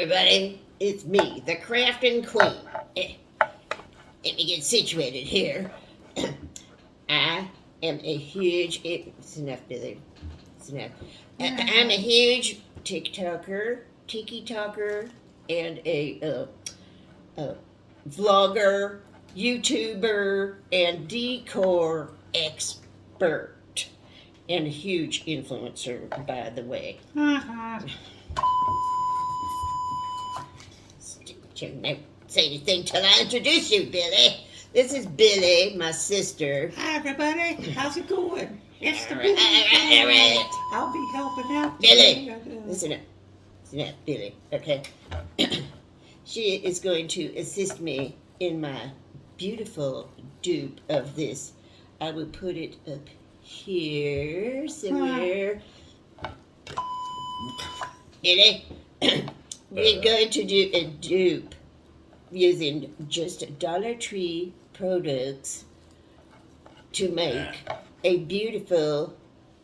everybody. It's me, the Krafting Queen. Let me get situated here. I am a huge... It's enough, Billy. It's enough. I'm a huge TikToker, and a vlogger, YouTuber, and decor expert. And a huge influencer, by the way. Don't say anything till I introduce you, Billy. This is Billy, my sister. Hi, everybody. How's it going? It's the Billy. All right. I'll be helping out. Billy, listen up, Billy, okay? She is going to assist me in my beautiful dupe of this. I will put it up here somewhere. Billy, we're going to do a dupe using just Dollar Tree products to make a beautiful,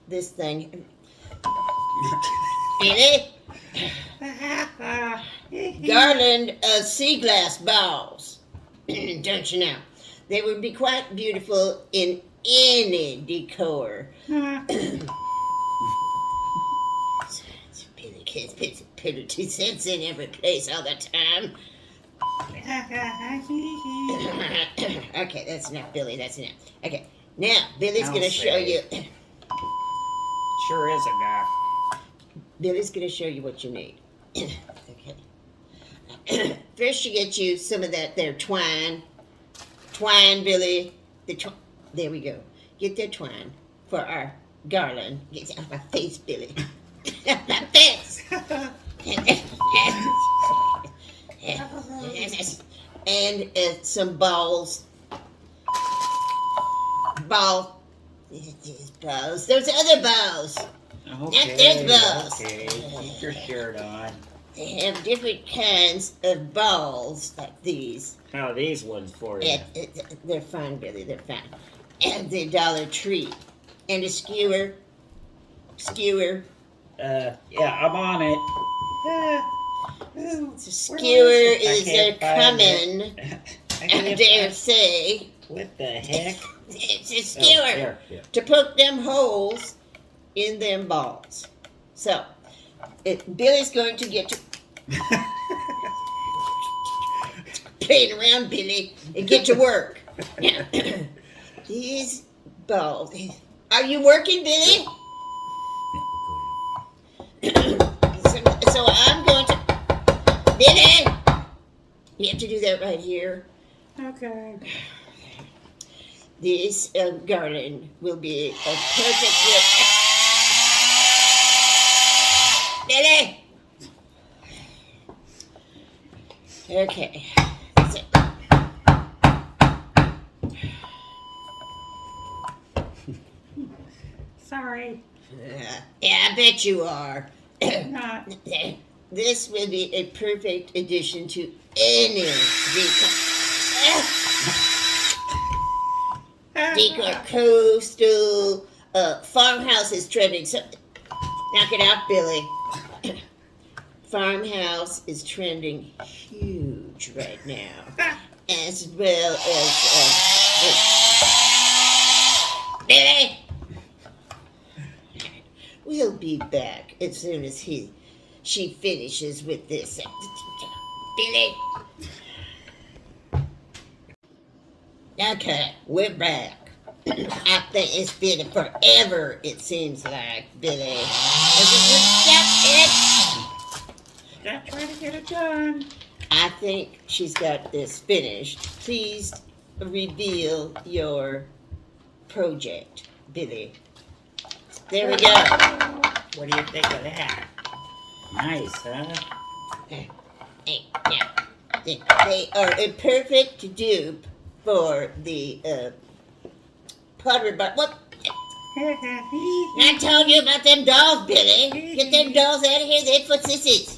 this thing. Billy? Garland of sea glass balls. Don't you know? They would be quite beautiful in any decor. Billy kids put 2 cents in every place all the time. Okay, that's enough, Billy. That's enough. Okay, now Billy's gonna show you. Sure is enough. Billy's gonna show you what you need. Okay. First, you get you some of that there twine. Twine, Billy. There we go. Get that twine for our garland. Get it out of my face, Billy. My face. And some balls. Balls. There's other balls. Okay. There's balls. Okay. Keep your shirt on. They have different kinds of balls like these. How are these ones for you? They're fine, Billy. They're fine. And the Dollar Tree. And a skewer. Yeah, I'm on it. The skewer is coming, I dare say. What the heck? It's a skewer to poke them holes in them balls. So, Billy's going to get to... playing around, Billy, and get to work. Now, these balls... Are you working, Billy? So I'm going to... Billy! You have to do that right here. Okay. This garland will be a perfect Billy! Okay. That's it. Sorry. Yeah, I bet you are. Not. This will be a perfect addition to any decor coastal farmhouse is trending. So, knock it out, Billy. Farmhouse is trending huge right now, as well as Billy. We'll be back as soon as she finishes with this. Billy. Okay, we're back. I think it's been forever, it seems like, Billy. Stop trying to get it done. I think she's got this finished. Please reveal your project, Billy. There we go. What do you think of that? Nice, huh? Yeah. They are a perfect dupe for the pottery bar. What? I told you about them dolls, Billy. Get them dolls out of here. They're for sissies.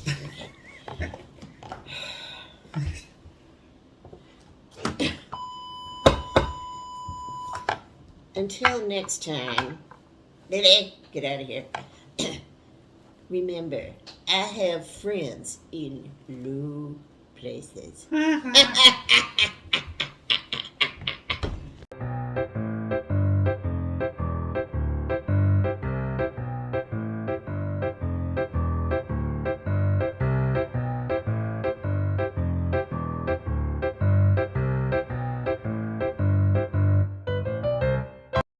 Until next time, Billy, get out of here. Remember, I have friends in low places.